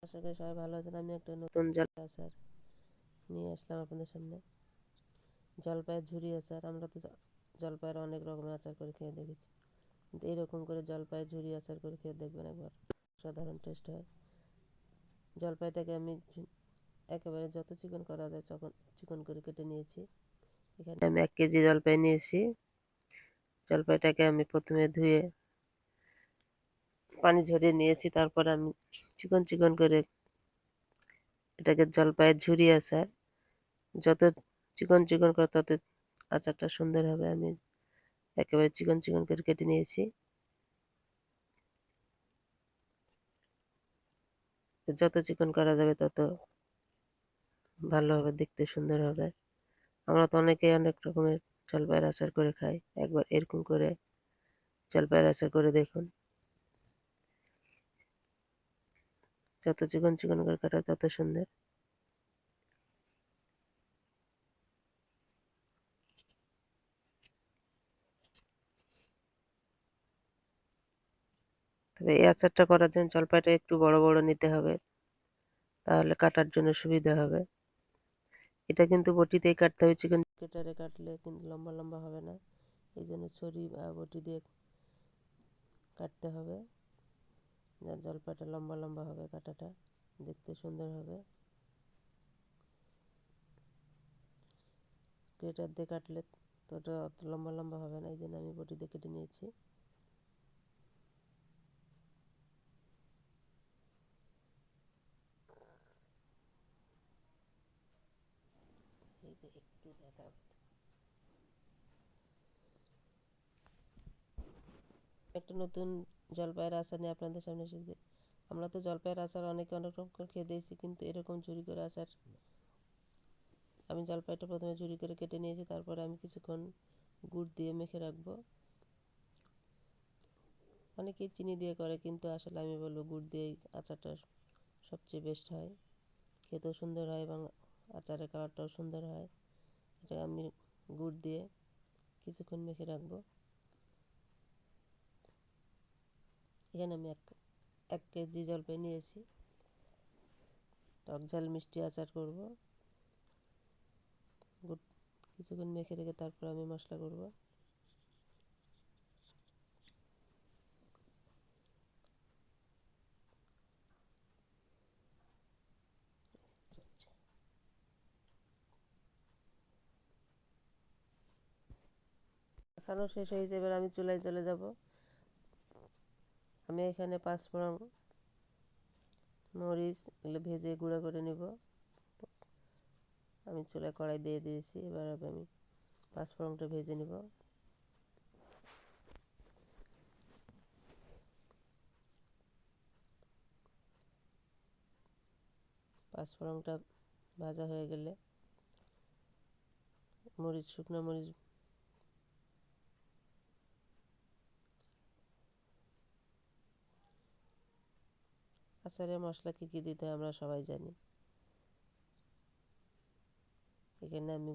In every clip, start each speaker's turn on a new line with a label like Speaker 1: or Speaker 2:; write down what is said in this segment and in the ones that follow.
Speaker 1: আশা করি সবাই ভালো আছেন। আমি একটা নতুন জলপাই আচার নিয়ে আসলাম আপনাদের সামনে। জলপাইয়ের ঝুরি আচার। আমরা তো জলপাইয়ের অনেক রকমের আচার করে খেয়ে দেখেছি, কিন্তু এইরকম করে জলপাইয়ের ঝুরি আচার করে খেয়ে দেখবেন একবার, সাধারণ টেস্ট হয়। জলপাইটাকে আমি একেবারে যত চিকন করা যায় তখন চিকন করে কেটে নিয়েছি। এখানে আমি 1 কেজি জলপাই নিয়েছি। জলপাইটাকে আমি প্রথমে ধুয়ে পানি ঝরিয়ে নিয়েছি, তারপর আমি চিকন চিকন করে এটাকে জলপাইয়ের ঝুরি আচার। যত চিকন চিকন করে তত আচারটা সুন্দর হবে। আমি একেবারে চিকন চিকন করে কেটে নিয়েছি। যত চিকন করা যাবে তত ভালো হবে, দেখতে সুন্দর হবে। আমরা তো অনেকেই অনেক রকমের জলপাইয়ের আচার করে খাই। একবার এরকম করে জলপাইয়ের আচার করে দেখুন। যত চিকন চিকন করে কাটা তত সুন্দর। তবে এই আচারটা করার জন্য জলপাইটা একটু বড় বড় নিতে হবে, তাহলে কাটার জন্য সুবিধা হবে। এটা কিন্তু বটিতেই কাটতে হবে, চিকন কেটারে কাটলে কিন্তু লম্বা লম্বা হবে না। এই জন্য ছুরি বা বটি দিয়ে কাটতে হবে, যার জলপাইটা লম্বা লম্বা হবে, কাটাটা দেখতে সুন্দর হবে। গ্রেটার দিয়ে কাটলে তো ওটা অত লম্বা লম্বা হবে না, এই জন্য আমি বটি দিয়ে কেটে নিয়েছি। এই যে একটু দেখাবো, একটা নতুন জলপাইয়ের আচার নিয়ে আপনাদের সামনে এসেছি। আমরা তো জলপাইয়ের আচার অনেকে অনেক রকম করে খেয়ে দিয়েছি, কিন্তু এরকম ঝুরি করে আচার আমি জলপাইটা প্রথমে ঝুরি করে কেটে নিয়েছি, তারপরে আমি কিছুক্ষণ গুড় দিয়ে মেখে রাখবো। অনেকেই চিনি দিয়ে করে, কিন্তু আসলে আমি বলবো গুড় দিয়েই আচারটা সবচেয়ে বেস্ট হয়, খেতেও সুন্দর হয় এবং আচারের কালারটাও সুন্দর হয়। এটা আমি গুড় দিয়ে কিছুক্ষণ মেখে রাখবো। এখানে আমি এক কেজি জলপাই নিয়েছি। টক ঝাল মিষ্টি আচার করব। গুড় কিছুক্ষণ মেখে রেখে তারপর আমি মশলা করব। এখানেও শেষ হয়ে যাবে, আমি চুলায় চলে যাব। আমি এখানে পাঁচফোড়ন, মরিচ এগুলো ভেজে গুঁড়ো করে নেব। আমি চুলায় কড়াই দিয়ে দিয়েছি, এবার আমি পাঁচফোড়নটা ভেজে নেব। পাঁচফোড়নটা ভাজা হয়ে গেলে শুকনো মরিচ আচারে মশলা কী কী দিতে হয় আমরা সবাই জানি। এখানে আমি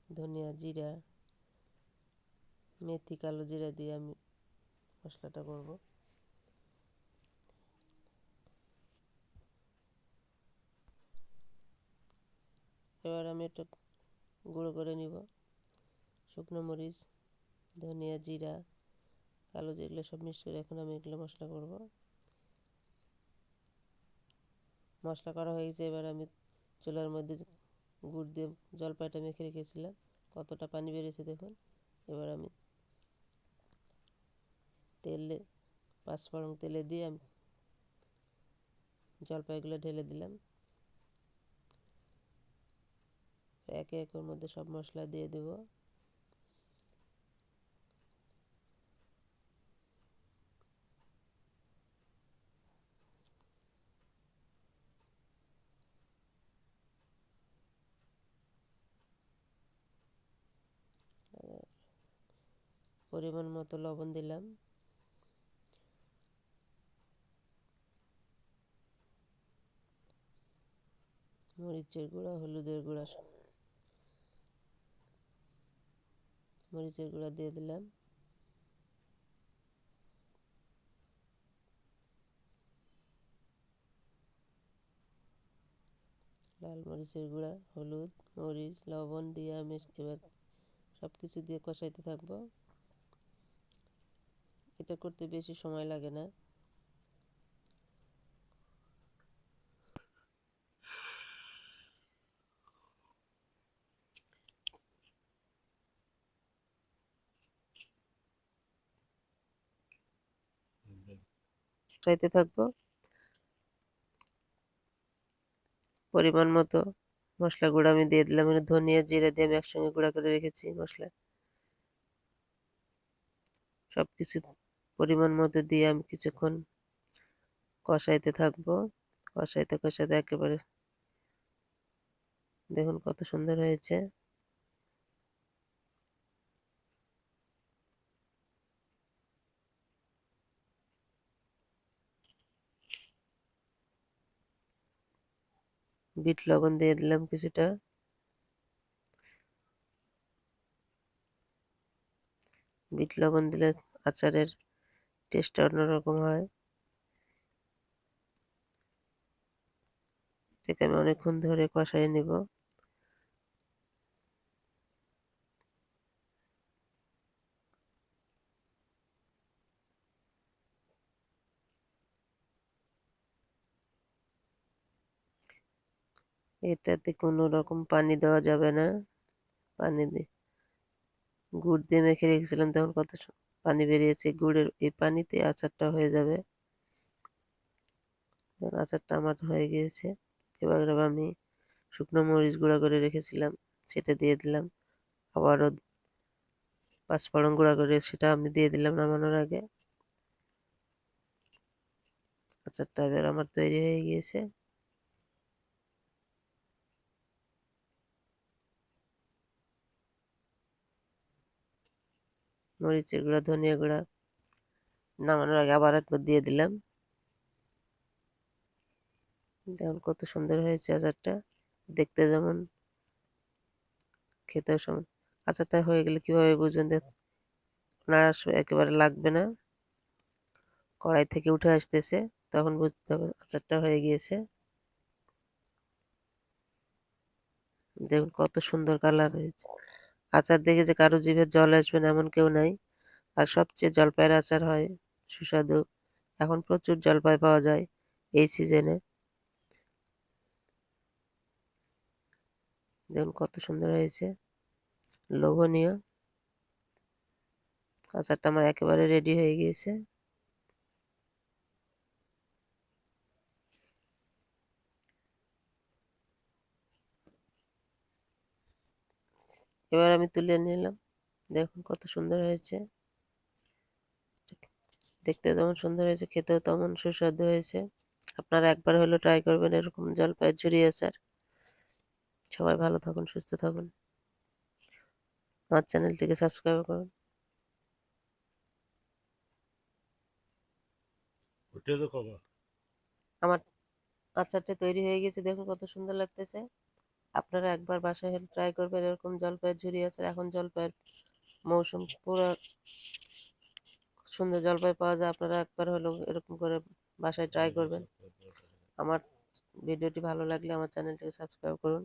Speaker 1: ধনিয়া, জিরা, মেথি, কালো জিরা দিয়ে আমি মশলাটা করব। এবার আমি এটা গুঁড়ো করে নিব। শুকনো মরিচ, ধনিয়া, জিরা, কালো যেগুলো সব মিক্স করে এখন আমি এগুলো মশলা করব। মশলা করা হয়ে গেছে, এবার আমি চুলার মধ্যে গুড় দিয়ে জলপাইটা মেখে রেখেছিলাম, কতটা পানি বেরিয়েছে দেখুন। এবার আমি পাঁচফোড়ন তেলে দিয়ে আমি জলপাইগুলো ঢেলে দিলাম। একে একের মধ্যে সব মশলা দিয়ে দেব। পরিমাণ মতো লবণ দিলাম। মরিচের গুঁড়া, হলুদের গুঁড়া, মরিচের গুঁড়া দিয়ে দিলাম। লাল মরিচের গুঁড়া, হলুদ, মরিচ, লবণ দিয়ে আমি এবার সব কিছু দিয়ে কষাইতে থাকবো। এটা করতে বেশি সময় লাগে না। কষাইতে থাকবো। পরিমাণ মতো মশলা গুঁড়া আমি দিয়ে দিলাম, ধনিয়া জিরা দিয়ে আমি একসঙ্গে গুঁড়া করে রেখেছি মশলা। সব কিছু পরিমাণ মতো দিয়ে আমি কিছুক্ষণ কষাইতে থাকবো। কষাইতে কষাইতে একেবারে দেখুন কত সুন্দর হয়েছে। বিট লবণ দিয়ে দিলাম কিছুটা। বিট লবণ দিলে আচারের টেস্টটা অন্যরকম হয়। এটাকে আমি অনেকক্ষণ ধরে কষাই নিব। এটাতে কোনো রকম পানি দেওয়া যাবে না। পানি দিয়ে গুড় দিয়ে মেখে রেখেছিলাম, তখন কত পানি বেরিয়েছে। গুড়ের এই পানিতে আচারটা হয়ে যাবে। আচারটা আমার হয়ে গিয়েছে। এবার আমি শুকনো মরিচ গুঁড়া করে রেখেছিলাম, সেটা দিয়ে দিলাম। আবারও পাঁচফোড়ন গুঁড়া করে সেটা আমি দিয়ে দিলাম নামানোর আগে। আচারটা এবার আমার তৈরি হয়ে গিয়েছে। মরিচের গুঁড়া, ধনিয়া গুঁড়া নামানোর আগে আবার একবার দিয়ে দিলাম। দেখুন কত সুন্দর হয়েছে আচারটা, দেখতে যেমন খেতেও সমান। আচারটা হয়ে গেলে কিভাবে বুঝবেন? দেখ, নাড়ার সময় একেবারে লাগবে না, কড়াই থেকে উঠে আসতেছে, তখন বুঝতে হবে আচারটা হয়ে গিয়েছে। দেখুন কত সুন্দর কালার হয়েছে। আচার দেখে যে কারো জিভে জল আসবে না এমন কেউ নাই। আর সবচেয়ে জলপাইয়ের আচার হয় সুস্বাদু। এখন প্রচুর জলপাই পাওয়া যায় এই সিজনে। দেখুন কত সুন্দর হয়েছে, লোভনীয়। আচারটা আমার একেবারে রেডি হয়ে গিয়েছে। এবার আমি তুলে নিলাম। দেখুন কত সুন্দর হয়েছে, দেখতে যেমন সুন্দর হয়েছে, খেতেও তেমন সুস্বাদু হয়েছে। আপনারা একবার হলেও ট্রাই করবেন এরকম জলপাইয়ের ঝুরি আচার। সবাই ভালো থাকুন, সুস্থ থাকুন। আমার চ্যানেলটিকে সাবস্ক্রাইব করুন। আমার আচারটা তৈরি হয়ে গেছে, দেখুন কত সুন্দর লাগতেছে। আপনারা একবার বাসায় হলে ট্রাই করবেন এরকম জলপাইয়ের ঝুরি আচার। এখন জলপাইয়ের মৌসুম, পুরো সুন্দর জলপাই পাওয়া যায়। আপনারা একবার হলেও এরকম করে বাসায় ট্রাই করবেন। আমার ভিডিওটি ভালো লাগলে আমার চ্যানেলটিকে সাবস্ক্রাইব করুন।